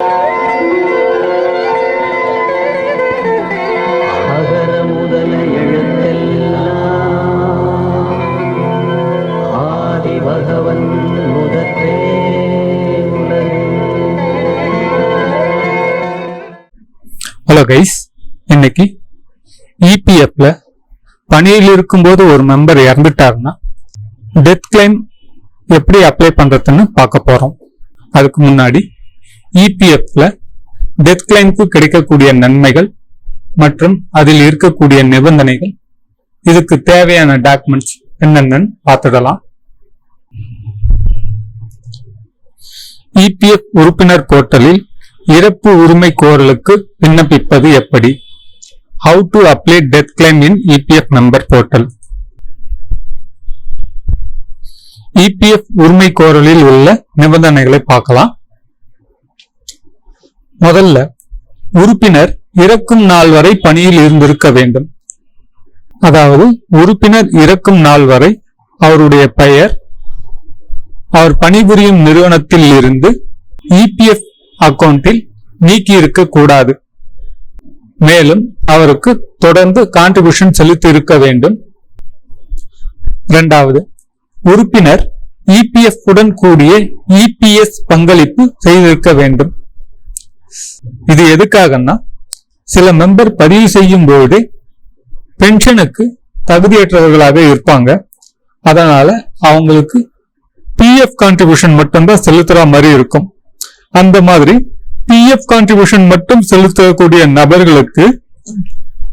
அகர முதல எழுத்தெல்லாம் ஆதி பகவன் முதற்றே உலகு. ஹலோ கைஸ், இன்னைக்கு இபிஎஃப்ல பணியில் இருக்கும்போது ஒரு மெம்பர் இறந்துட்டாருன்னா டெத் கிளைம் எப்படி அப்ளை பண்றதுன்னு பார்க்க போறோம். அதுக்கு முன்னாடி இபிஎஃப்ல டெத் கிளைம்க்கு கிடைக்கக்கூடிய நன்மைகள் மற்றும் அதில் இருக்கக்கூடிய நிபந்தனைகள், இதுக்கு தேவையான டாக்குமெண்ட்ஸ் என்னென்னு பார்த்துடலாம். இபிஎஃப் உறுப்பினர் போர்ட்டலில் இறப்பு உரிமை கோரலுக்கு விண்ணப்பிப்பது எப்படி? How to apply death claim in EPF member portal. EPF உரிமை கோரலில் உள்ள நிபந்தனைகளை பார்க்கலாம். முதல்ல, உறுப்பினர் இறக்கும் நாள் வரை பணியில் இருந்திருக்க வேண்டும். அதாவது உறுப்பினர் இறக்கும் நாள் வரை அவருடைய பெயர் அவர் பணிபுரியும் நிறுவனத்தில் இருந்து EPF அக்கவுண்டில் நீக்கி இருக்க கூடாது. மேலும் அவருக்கு தொடர்ந்து கான்ட்ரிபியூஷன் செலுத்தி இருக்க வேண்டும். இரண்டாவது, உறுப்பினர் இபிஎஃப் உடன் கூடிய இபிஎஸ் பங்களிப்பு செய்திருக்க வேண்டும். இது எதுக்காகன்னா, சில மெம்பர் பதிவு செய்யும் பொழுது பென்ஷனுக்கு தகுதியற்றவர்களாக இருப்பாங்க. அதனால அவங்களுக்கு பிஎஃப் கான்ட்ரிபியூஷன் மட்டும்தான் செலுத்துற மாதிரி இருக்கும். அந்த மாதிரி பிஎஃப் கான்ட்ரிபியூஷன் மட்டும் செலுத்தக்கூடிய நபர்களுக்கு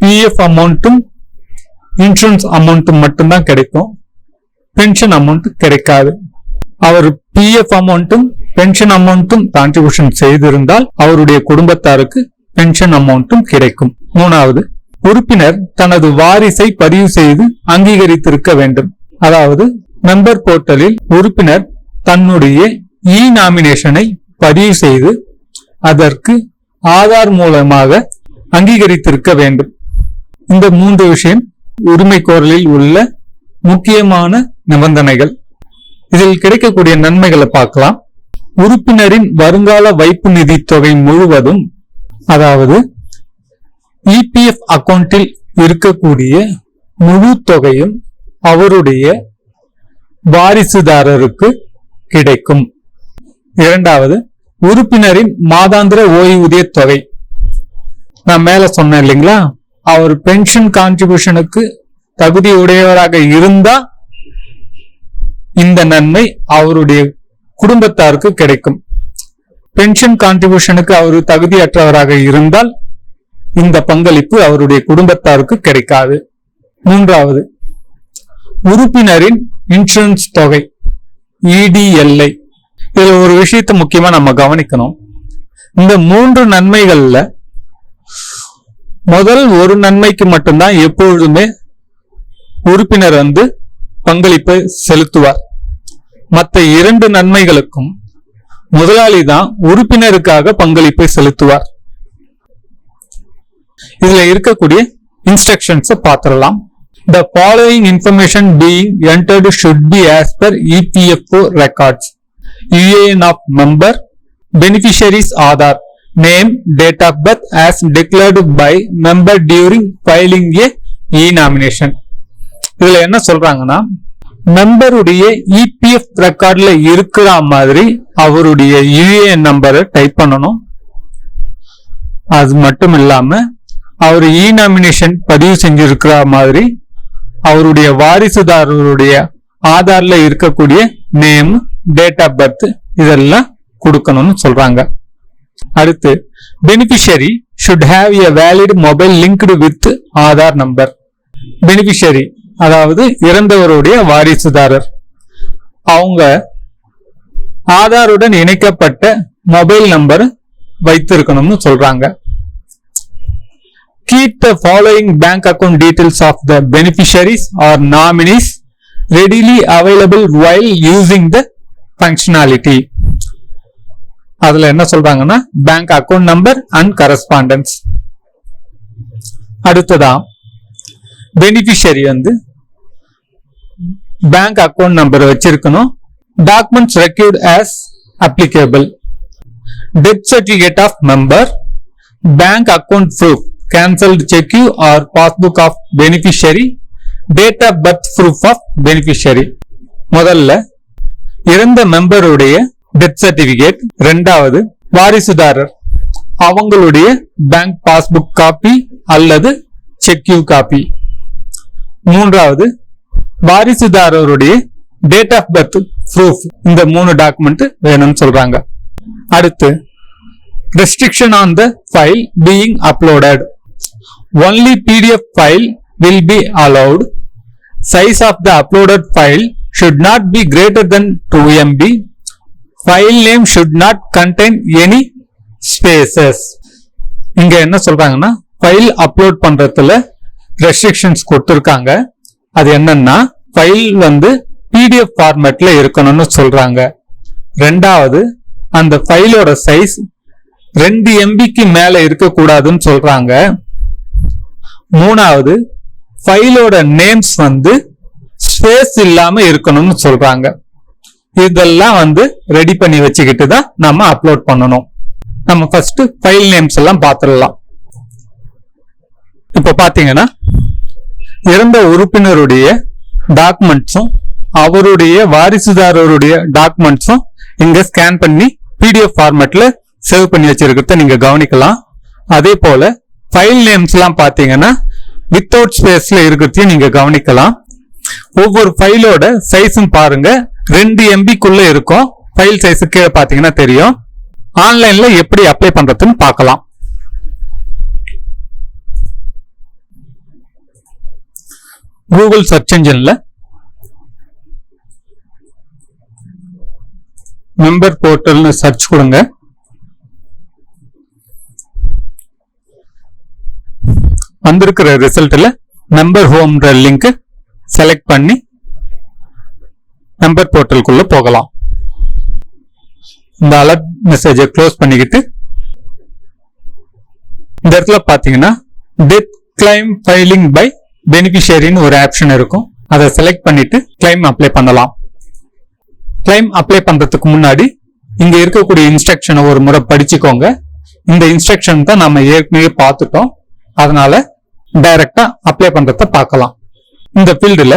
பிஎஃப் அமௌண்ட்டும் இன்சூரன்ஸ் அமௌண்ட்டும் மட்டும்தான் கிடைக்கும், பென்ஷன் அமௌண்ட் கிடைக்காது. அவர் பிஎஃப் அமௌண்ட்டும் பென்ஷன் அமௌண்ட்டும் கான்ட்ரிபியூஷன் செய்திருந்தால் அவருடைய குடும்பத்தாருக்கு பென்ஷன் அமௌண்ட்டும் கிடைக்கும். மூணாவது, உறுப்பினர் தனது வாரிசை பதிவு செய்து அங்கீகரித்திருக்க வேண்டும். அதாவது மெம்பர் போர்ட்டலில் உறுப்பினர் தன்னுடைய இ நாமினேஷனை பதிவு செய்து அதற்கு ஆதார் மூலமாக அங்கீகரித்திருக்க வேண்டும். இந்த 3 விஷயம் உரிமை கோரலில் உள்ள முக்கியமான நிபந்தனைகள். இதில் கிடைக்கக்கூடிய நன்மைகளை பார்க்கலாம். உறுப்பினரின் வருங்கால வைப்பு நிதி தொகை முழுவதும், அதாவது இபிஎஃப் அக்கவுண்டில் இருக்கக்கூடிய முழு தொகையும் அவருடைய வாரிசுதாரருக்கு கிடைக்கும். இரண்டாவது, உறுப்பினரின் மாதாந்திர ஓய்வூதிய தொகை. நான் மேல சொன்னேன் இல்லைங்களா, அவர் பென்ஷன் கான்ட்ரிபியூஷனுக்கு தகுதி உடையவராக இருந்தா இந்த நன்மை அவருடைய குடும்பத்தாருக்கு கிடைக்கும். பென்ஷன் கான்ட்ரிபியூஷனுக்கு அவர் தகுதியற்றவராக இருந்தால் இந்த பங்களிப்பு அவருடைய குடும்பத்தாருக்கு கிடைக்காது. மூன்றாவது, உறுப்பினரின் இன்சூரன்ஸ் தொகை EDLI. இதுல ஒரு விஷயத்தை முக்கியமா நம்ம கவனிக்கணும். இந்த 3 நன்மைகள்ல முதல் ஒரு நன்மைக்கு மட்டும்தான் எப்பொழுதுமே உறுப்பினர் பங்களிப்பை செலுத்துவார். மற்ற 2 நன்மைகளுக்கும் முதலாளி தான் உறுப்பினருக்காக பங்களிப்பை செலுத்துவார். இதுல இருக்கக்கூடிய instructions பார்த்திடலாம். The following information being entered should be as per EPFO records. UAN of member, beneficiaries Aadhaar, name, date of birth as declared by member during filing a e-nomination. இதுல என்ன சொல்றாங்கன்னா, மெம்பருடைய இபிஎஃப் ரெக்கார்ட்ல இருக்கிற மாதிரி அவருடைய யுஏஎன் நம்பரை type பண்ணணும். அது மட்டும் இல்லாம அவர் இ நாமினேஷன் பதிவு செஞ்சிருக்கிற மாதிரி அவருடைய வாரிசுதாரருடைய ஆதார்ல இருக்கக்கூடிய நேம், டேட் ஆஃப் பர்த் இதெல்லாம் கொடுக்கணும்னு சொல்றாங்க. அடுத்து, beneficiary should have a valid mobile linked with Aadhaar number. Beneficiary அதாவது இறந்தவருடைய வாரிசுதாரர், அவங்க ஆதாருடன் இணைக்கப்பட்ட மொபைல் நம்பர் வைத்திருக்கணும்னு சொல்றாங்க. Keep the following bank account details of the beneficiaries or nominees readily available while using the functionality. அதுல என்ன சொல்றாங்கன்னா, bank account number and correspondence. அடுத்ததா, beneficiary bank account number வச்சிருக்கணும். Documents required as applicable. death certificate of member, bank account proof, cancelled check or passbook of beneficiary, date of birth proof of beneficiary. முதல்ல இறந்த மெம்பருடைய death certificate, இரண்டாவது வாரிசுதாரர் அவங்களுடைய bank passbook copy அல்லது செக்யூ copy, மூன்றாவது வாரிசுதாரருடைய date of birth proof. இந்த 3 document வேணும்னு சொல்றாங்க. அடுத்து restriction on the file being uploaded. Only PDF file will be allowed. Size of the uploaded file should not be greater than 2 MB. File name should not contain any spaces. இங்க என்ன சொல்றாங்கன்னா, file upload பண்றதுல restrictions கொடுத்திருக்காங்க. அது என்னன்னா, file வந்து PDF ஃபார்மேட்ல இருக்கணும்னு சொல்றாங்க. ரெண்டாவது, அந்த ஃபைலோட சைஸ் 2 MBக்கு மேல இருக்கக்கூடாதுன்னு சொல்றாங்க. மூணாவது, ஃபைலோட நேம்ஸ் வந்து ஸ்பேஸ் இல்லாம இருக்கணும்னு சொல்றாங்க. இதெல்லாம் வந்து ரெடி பண்ணி வச்சுக்கிட்டு தான் நம்ம அப்லோட் பண்ணணும். நம்ம ஃபர்ஸ்ட் ஃபைல் நேம்ஸ் எல்லாம் பார்த்துடலாம். இப்ப பாத்தீங்கன்னா, இறந்த உறுப்பினருடைய டாக்குமெண்ட்ஸும் அவருடைய வாரிசுதாரருடைய டாக்குமெண்ட்ஸும் இங்க ஸ்கேன் பண்ணி PDF ஃபார்மேட்ல சேவ் பண்ணி வச்சிருக்கிறத நீங்க கவனிக்கலாம். அதே போல ஃபைல் நேம்ஸ் எல்லாம் பாத்தீங்கன்னா வித்தவுட் ஸ்பேஸ்ல இருக்கிறதையும் நீங்க கவனிக்கலாம். ஒவ்வொரு ஃபைலோட சைஸும் பாருங்க 2 MBக்குள்ள இருக்கும். ஃபைல் சைஸ் கீழே பாத்தீங்கன்னா தெரியும். ஆன்லைன்ல எப்படி அப்ளை பண்றதுன்னு பார்க்கலாம். கூகுள் சர்ச் என்ஜின்ல மெம்பர் போர்ட்டல்னு சர்ச் கொடுங்க. வந்திருக்கிற ரிசல்ட்ல மெம்பர் ஹோம்ன்ற லிங்க் செலக்ட் பண்ணி மெம்பர் போர்ட்டலுக்குள்ள போகலாம். இந்த அலர்ட் மெசேஜை க்ளோஸ் பண்ணிக்கிட்டு இந்த இடத்துல பாத்தீங்கன்னா டெத் கிளைம் ஃபைலிங் பை பெனிஃபிஷியரின்னு ஒரு ஆப்ஷன் இருக்கும். அதை செலக்ட் பண்ணிட்டு கிளைம் அப்ளை பண்ணலாம். கிளைம் அப்ளை பண்றதுக்கு முன்னாடி இங்க இருக்கக்கூடிய இன்ஸ்ட்ரக்ஷனை ஒரு முறை படிச்சுக்கோங்க. இந்த இன்ஸ்ட்ரக்ஷன் தான் நம்ம ஏற்கனவே பார்த்துட்டோம். அதனால டைரக்டா அப்ளை பண்றத பார்க்கலாம். இந்த ஃபீல்டுல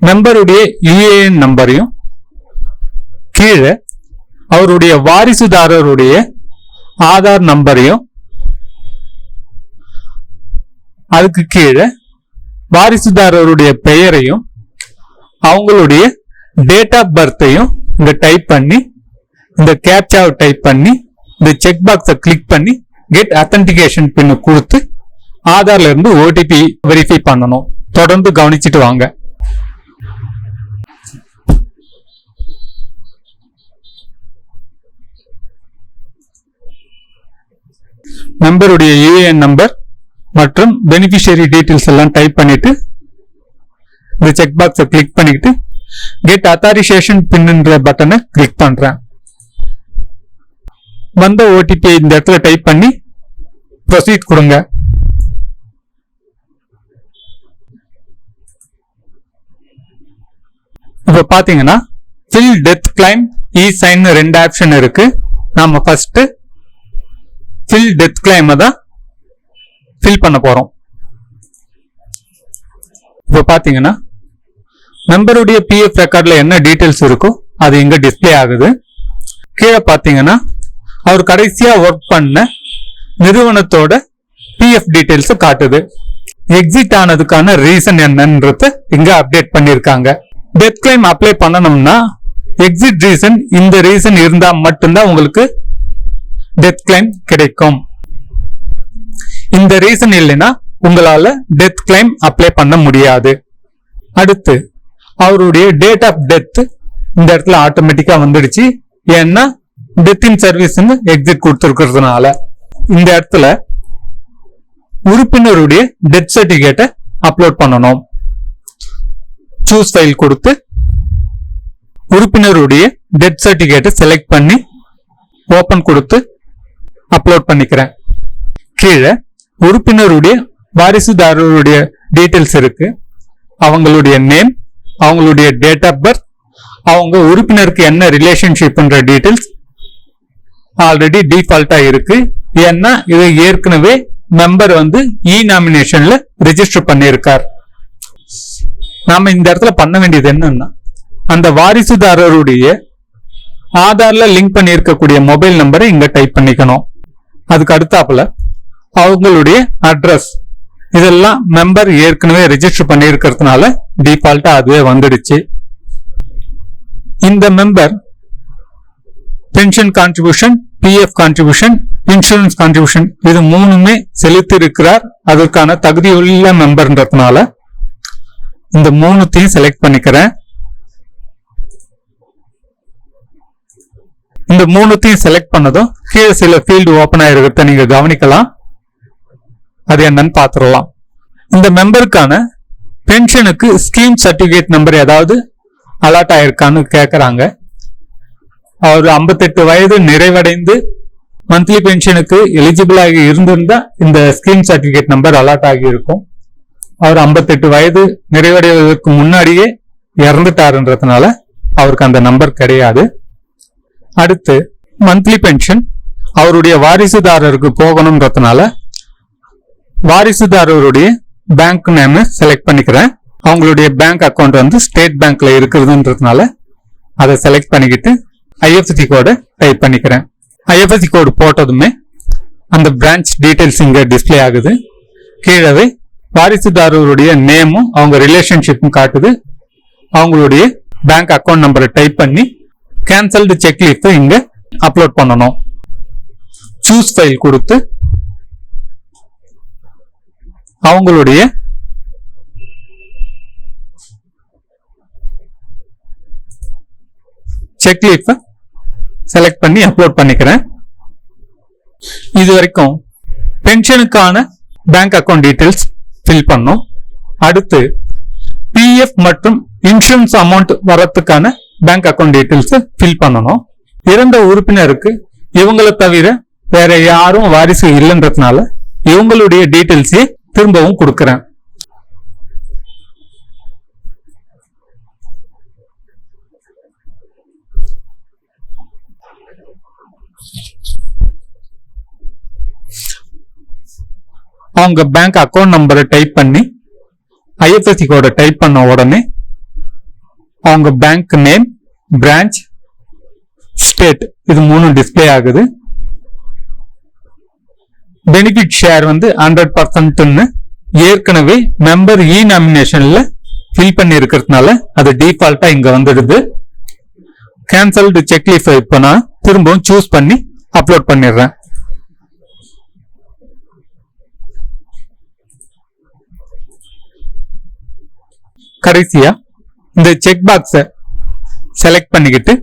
மெம்பருடைய UAN நம்பரையும் கீழே அவருடைய வாரிசுதாரருடைய ஆதார் நம்பரையும் அதுக்கு கீழே வாரிசுதாரருடைய பெயரையும் அவங்களுடைய டேட் ஆஃப் பர்த்தையும் இங்க டைப் பண்ணி இந்த கேப்சாவை டைப் பண்ணி இந்த செக் பாக்ஸை கிளிக் பண்ணி கெட் அத்தன்டிகேஷன் பின் கொடுத்து ஆதார்ல இருந்து OTP வெரிஃபை பண்ணணும். தொடர்ந்து கவனிச்சுட்டு வாங்க. மெம்பருடைய UAN நம்பர் மற்றும் பெனிஃபிஷியரி டீடைல்ஸ் எல்லாம் டைப் பண்ணிட்டு இந்த செக் பாக்ஸை கிளிக் பண்ணிட்டு கெட் அத்தாரிசேஷன் பின்ன்ற பட்டனை கிளிக் பண்றேன். வந்த OTP இந்த இடத்துல டைப் பண்ணி ப்ரொசீட் கொடுங்க. இப்ப பாத்தீங்கன்னா fill death claim E-sign 2 option இருக்கு. நாம ஃபர்ஸ்ட் ஃபில் டெத் கிளைம் தான் ஃபில் பண்ண போறோம். இப்ப பாத்தீங்கன்னா மெம்பருடைய PF ரெக்கார்ட்ல என்ன டீடைல்ஸ் இருக்கோ அது இங்க டிஸ்பிளே ஆகுது. கீழே பாத்தீங்கன்னா அவர் கடைசியா ஒர்க் பண்ண நிறுவனத்தோட PF டீடைல்ஸ் காட்டுது. எக்ஸிட் ஆனதுக்கான ரீசன் என்னன்றது இங்க அப்டேட் பண்ணிருக்காங்க. டெத் கிளைம் அப்ளை பண்ணணும்னா எக்ஸிட் ரீசன் இந்த ரீசன் இருந்தா மட்டும்தான் உங்களுக்கு டெத் கிளைம் கிடைக்கும். இந்த ரீசன் இல்லைன்னா உங்களால டெத் கிளைம் அப்ளை பண்ண முடியாது. அடுத்து அவருடைய டேட் ஆஃப் டெத் இந்த இடத்துல ஆட்டோமேட்டிக்கா வந்துடுச்சு. ஏன்னா டெத் இன் சர்வீஸ் எக்ஸிட் கொடுத்துருக்கிறதுனால இந்த இடத்துல உறுப்பினருடைய டெத் சர்டிபிகேட்டை அப்லோட் பண்ணணும். சூஸ் ஃபைல் கொடுத்து உறுப்பினருடைய டெத் சர்டிபிகேட்டை செலக்ட் பண்ணி ஓபன் கொடுத்து அப்லோட் பண்ணிக்கிறேன். கீழே உறுப்பினருடைய வாரிசுதாரருடைய டீடைல்ஸ் இருக்கு. அவங்களுடைய நேம், அவங்களுடைய டேட் ஆஃப் பர்த், அவங்க உறுப்பினருக்கு என்ன ரிலேஷன்ஷிப்ன்ற டீடைல்ஸ் ஆல்ரெடி டிஃபால்ட்டா இருக்கு. ஏன்னா இது ஏற்கனவே மெம்பர் வந்து இ நாமினேஷன்ல ரெஜிஸ்டர் பண்ணியிருக்கார். நாம இந்த இடத்துல பண்ண வேண்டியது என்னன்னா, அந்த வாரிசுதாரருடைய ஆதார்ல லிங்க் பண்ணி இருக்கக்கூடிய மொபைல் நம்பரை இங்க டைப் பண்ணிக்கணும். அதுக்கு அடுத்தாப்புல அவங்களுடைய அட்ரஸ் இதெல்லாம் மெம்பர் ஏற்கனவே ரெஜிஸ்டர் பண்ணி இருக்கிறதுனால டிஃபால்ட்டா அதுவே வந்துடுச்சு. இந்த member pension contribution, PF contribution, insurance contribution இது மூணுமே செலுத்தி இருக்கிறார். அதற்கான தகுதியுள்ள மெம்பர்ன்றதுனால இந்த மூணுத்தையும் செலக்ட் பண்ணிக்கிறேன். இந்த மூணுத்தையும் செலக்ட் பண்ணதும் கீழே சில ஃபீல்டு ஓபன் ஆயிருக்கிறத நீங்க கவனிக்கலாம். அது என்னன்னு பாத்துடலாம். இந்த மெம்பருக்கான பென்ஷனுக்கு ஸ்கீம் சர்டிபிகேட் நம்பர் ஏதாவது அலாட் ஆயிருக்கான்னு கேக்குறாங்க. அவர் 58 வயது நிறைவடைந்து மந்த்லி பென்ஷனுக்கு எலிஜிபிள் ஆகி இருந்திருந்தா இந்த ஸ்கீம் சர்டிபிகேட் நம்பர் அலாட் ஆகி இருக்கும். அவர் 58 வயது நிறைவடைவதற்கு முன்னாடியே இறந்துட்டாருன்றதுனால அவருக்கு அந்த நம்பர் கிடையாது. அடுத்து மந்த்லி பென்ஷன் அவருடைய வாரிசுதாரருக்கு போகணும்ன்றதுனால வாரிசுதாரருடைய பேங்க் நேம் செலக்ட் பண்ணிக்கிறேன். அவங்களுடைய பேங்க் அக்கௌண்ட் வந்து ஸ்டேட் பேங்க்ல இருக்குதுன்றதுனால அதை செலக்ட் பண்ணிக்கிட்டு ஐஎஃப்எஸ்சி கோடை டைப் பண்ணிக்கிறேன். ஐஎஃப்எஸ்சி கோடு போட்டதுமே அந்த பிரான்ச் டீடைல்ஸ் இங்க டிஸ்பிளே ஆகுது. கீழவே வாரிசுதாரருடைய நேமும் அவங்க ரிலேஷன்ஷிப்பும் காட்டுது. அவங்களுடைய பேங்க் அக்கௌண்ட் நம்பரை டைப் பண்ணி கேன்சல்டு செக் லிஸ்ட் இங்க அப்லோட் பண்ணணும். சூஸ் ஃபைல் கொடுத்து அவங்களுடைய செக் லிஸ்ட் செலக்ட் பண்ணி அப்லோட் பண்ணிக்கிறேன். இது வரைக்கும் பென்ஷனுக்கான பேங்க் அக்கவுண்ட் டீடைல்ஸ் ஃபில் பண்ணும். அடுத்து பிஎஃப் மற்றும் இன்சூரன்ஸ் அமௌண்ட் வரத்துக்கான பேங்க் அக்கவுண்ட் டீடைல்ஸ் ஃபில் பண்ணணும். இறந்த உறுப்பினருக்கு இவங்களை தவிர வேற யாரும் வாரிசு இல்லைன்றதுனால இவங்களுடைய டீடைல்ஸே திரும்பவும் கொடுக்கிறேன். அவங்க பேங்க் அக்கவுண்ட் நம்பரை டைப் பண்ணி ஐஎஃப்எஸ்சி கோட டைப் பண்ண உடனே அவங்க பேங்க் நேம், பிரான்ச், ஸ்டேட் இது மூணு டிஸ்பிளே ஆகுது. பெனிஃபிட் ஷேர் வந்து 100% ஏற்கனவே மெம்பர் இ நாமினேஷன்ல ஃபில் பண்ணி இருக்கிறதுனால அது டிஃபால்ட்டா இங்க வந்துடுது. கேன்சல்டு செக் லிஸ்ட் இப்ப நான் திரும்பவும் சூஸ் பண்ணி அப்லோட் பண்ணிடுறேன். கடைசியா இந்த செக் பாக்ஸ செலக்ட் பண்ணிக்கிட்டு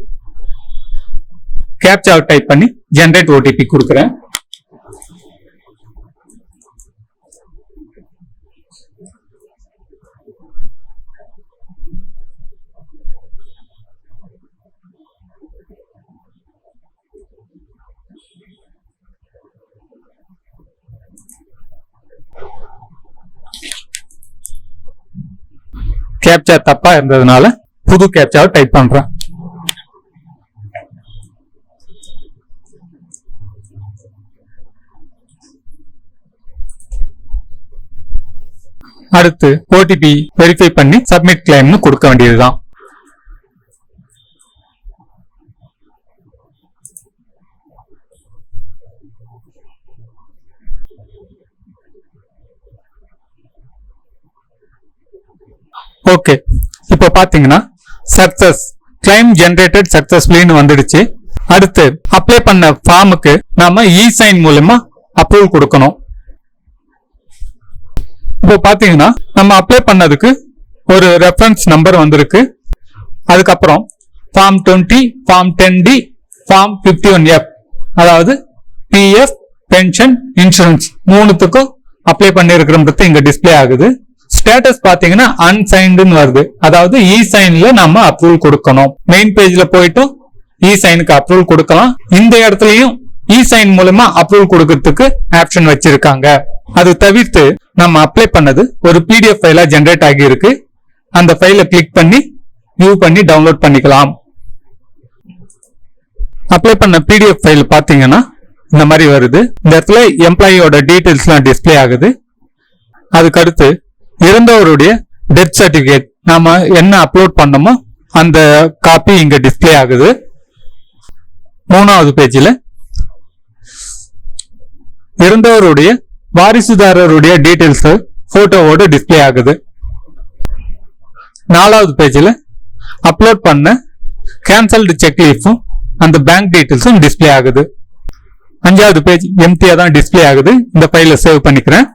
கேப்சா டைப் பண்ணி ஜெனரேட் ஓடிபி கொடுக்கிறேன். கேப்சா தப்பா இருந்ததுனால புது கேப்சாவை டைப் பண்றேன். அடுத்து ஓடிபி வெரிஃபை பண்ணி சப்மிட் கிளைம்னு கொடுக்க வேண்டியதுதான். ஓகே, இப்ப பாத்தீங்கன்னா சக்சஸ் கிளைம் ஜெனரேட்டட் சக்சஸ்ஃபுல்லின்னு வந்துடுச்சு. அடுத்து அப்ளை பண்ண ஃபார்முக்கு நாம இ சைன் மூலமா அப்ரூவல் கொடுக்கணும். இப்போ பாத்தீங்கன்னா நம்ம அப்ளை பண்ணதுக்கு ஒரு ரெஃபரன்ஸ் நம்பர் வந்திருக்கு. அதுக்கப்புறம் form 20, form 10D, form 51F அதாவது பிஎஃப், பென்ஷன், இன்சூரன்ஸ் மூணுத்துக்கும் அப்ளை பண்ணிருக்கிறோம்ன்றது இங்க டிஸ்பிளே ஆகுது. ஸ்டேட்டஸ் பாத்தீங்கன்னா அன்சைன்டுன்னு வருது. அதாவது இ சைன்ல நம்ம அப்ரூவல் கொடுக்கணும். மெயின் பேஜ்ல போயிட்டு இ சைனுக்கு அப்ரூவல் கொடுக்கலாம். இந்த இடத்துலயும் இ சைன் மூலமா அப்ரூவல் கொடுக்கறதுக்கு ஆப்ஷன் வச்சிருக்காங்க. அது தவிர்த்து நம்ம அப்ளை பண்ணது ஒரு பிடிஎஃப் ஃபைலா ஜெனரேட் ஆகி இருக்கு. அந்த ஃபைலை கிளிக் பண்ணி வியூ பண்ணி டவுன்லோட் பண்ணிக்கலாம். அப்ளை பண்ண பிடிஎஃப் ஃபைல் பாத்தீங்கன்னா இந்த மாதிரி வருது. இந்த இடத்துல எம்ப்ளாயியோட டீடைல்ஸ்லாம் டிஸ்ப்ளே ஆகுது. அதுக்கு அடுத்து இறந்தவருடைய டெத் சர்டிபிகேட் நாம என்ன அப்லோட் பண்ணோமோ அந்த காப்பி இங்க டிஸ்ப்ளே ஆகுது. 3வது பேஜ்ல இறந்தவருடைய வாரிசுதாரருடைய டீடைல்ஸ் போட்டோவோட டிஸ்ப்ளே ஆகுது. 4வது பேஜ்ல அப்லோட் பண்ண கேன்சல்டு செக் லீஃபும் அந்த பேங்க் டீடைல்ஸும் டிஸ்ப்ளே ஆகுது. 5வது பேஜ் எம்டியா தான் டிஸ்ப்ளே ஆகுது. இந்த ஃபைலை சேவ் பண்ணிக்கிறேன்.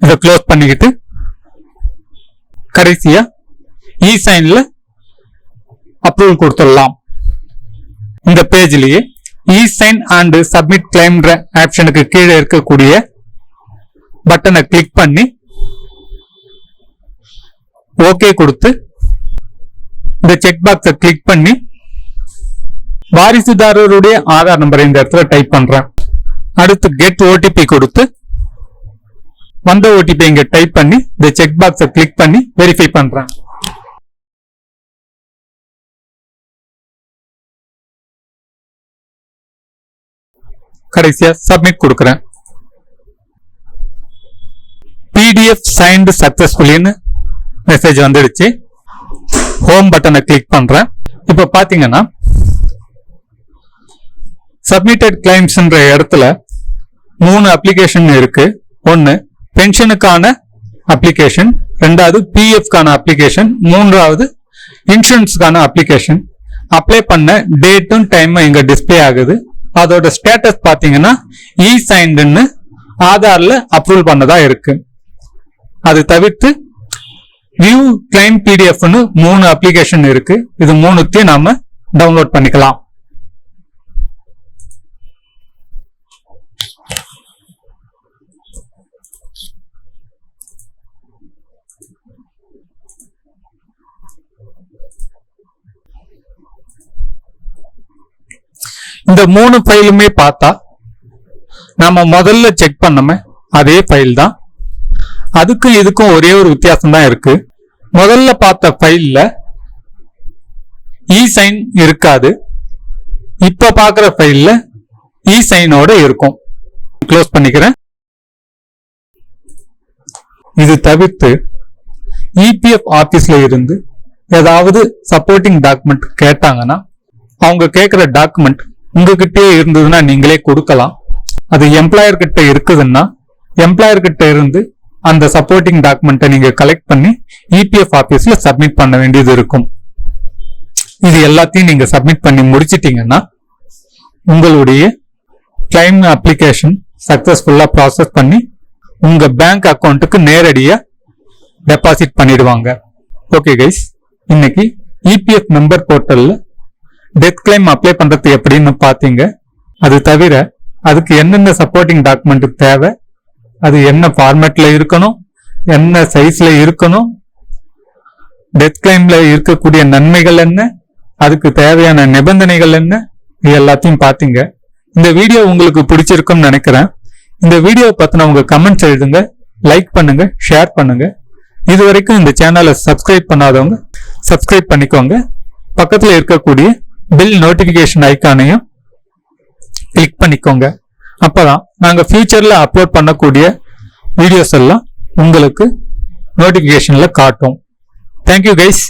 இதை க்ளோஸ் பண்ணிக்கிட்டு கடைசியா இ சைன்ல அப்ரூவல் கொடுத்துடலாம். இந்த பேஜ்லயே இ சைன் அண்ட் சப்மிட் கிளைம் ஆப்ஷனுக்கு கீழே இருக்கக்கூடிய பட்டனை கிளிக் பண்ணி ஓகே கொடுத்து இந்த செக் பாக்ஸை கிளிக் பண்ணி வாரிசுதாரருடைய ஆதார் நம்பரை இந்த இடத்துல டைப் பண்றேன். அடுத்து கெட் ஓடிபி கொடுத்து வந்த ஓடிபி இங்க டைப் பண்ணி இந்த செக் பாக்ஸை கிளிக் பண்ணி வெரிஃபை பண்றேன். கடைசியா சப்மிட் கொடுக்கிறேன். பிடிஎஃப் சைன்டு சக்சஸ்ஃபுல்லின்னு மெசேஜ் வந்துடுச்சு. ஹோம் பட்டனை கிளிக் பண்றேன். இப்ப பாத்தீங்கன்னா சப்மிட்டட் கிளைம்ஸ்ன்ற இடத்துல 3 அப்ளிகேஷன் இருக்கு. ஒன்னு பென்ஷனுக்கான அப்ளிகேஷன், 2வது பிஎஃப்கான அப்ளிகேஷன், 3வது இன்சூரன்ஸ்க்கான அப்ளிகேஷன். அப்ளை பண்ண டேட்டும் டைமும் இங்க டிஸ்பிளே ஆகுது. அதோட ஸ்டேட்டஸ் பாத்தீங்கன்னா இ சைன்டுன்னு ஆதார்ல அப்ரூவல் பண்ணதா இருக்கு. அது தவிர்த்து வியூ கிளைம் பிடிஎஃப்னு 3 அப்ளிகேஷன் இருக்கு. இது 3த்தையும் நாம டவுன்லோட் பண்ணிக்கலாம். இந்த 3 ஃபைலுமே பார்த்தா நாம முதல்ல செக் பண்ணோமே அதே ஃபைல் தான். அதுக்கும் இதுக்கும் ஒரே ஒரு வித்தியாசம் தான் இருக்கு. முதல்ல பார்த்த ஃபைல்ல இ சைன் இருக்காது. இப்ப பார்க்குற ஃபைல்ல இ சைனோட இருக்கும். க்ளோஸ் பண்ணிக்கிறேன். இது தவிர்த்து இபிஎஃப் ஆபீஸ்ல இருந்து ஏதாவது சப்போர்ட்டிங் டாக்குமெண்ட் கேட்டாங்கன்னா அவங்க கேட்கிற டாக்குமெண்ட் உங்ககிட்டயே இருந்ததுன்னா நீங்களே கொடுக்கலாம். அது எம்ப்ளாயர் கிட்ட இருக்குதுன்னா எம்ப்ளாயர் கிட்ட இருந்து அந்த சப்போர்ட்டிங் டாக்குமெண்ட்டை நீங்க கலெக்ட் பண்ணி இபிஎஃப் ஆபீஸ்ல சப்மிட் பண்ண வேண்டியது இருக்கும். இது எல்லாத்தையும் நீங்க சப்மிட் பண்ணி முடிச்சிட்டீங்கன்னா உங்களுடைய கிளைம் அப்ளிகேஷன் சக்சஸ்ஃபுல்லா ப்ராசஸ் பண்ணி உங்க பேங்க் அக்கௌண்ட்டுக்கு நேரடியா டெபாசிட் பண்ணிடுவாங்க. ஓகே கைஸ், இன்னைக்கு இபிஎஃப் மெம்பர் போர்ட்டல்ல டெத் கிளைம் அப்ளை பண்றது எப்படின்னு பாத்தீங்க. அது தவிர அதுக்கு என்னென்ன சப்போர்ட்டிங் டாக்குமெண்ட் தேவை, அது என்ன ஃபார்மேட்ல இருக்கணும், என்ன சைஸ்ல இருக்கணும், டெத் கிளைம்ல இருக்கக்கூடிய நன்மைகள் என்ன, அதுக்கு தேவையான நிபந்தனைகள் என்ன, இது எல்லாத்தையும் பாத்தீங்க. இந்த வீடியோ உங்களுக்கு பிடிச்சிருக்கும்னு நினைக்கிறேன். இந்த வீடியோ பத்தின உங்க கமெண்ட்ஸ் எழுதுங்க, லைக் பண்ணுங்க, ஷேர் பண்ணுங்க. இது வரைக்கும் இந்த சேனலை சப்ஸ்கிரைப் பண்ணாதவங்க சப்ஸ்கிரைப் பண்ணிக்கோங்க. பக்கத்துல இருக்கக்கூடிய பெல் நோட்டிபிகேஷன் ஐக்கானையும் கிளிக் பண்ணிக்கோங்க. அப்பதான் நாங்க ஃபியூச்சர்ல அப்லோட் பண்ணக்கூடிய வீடியோஸ் எல்லாம் உங்களுக்கு நோட்டிபிகேஷன்ல காட்டும். Thank you guys.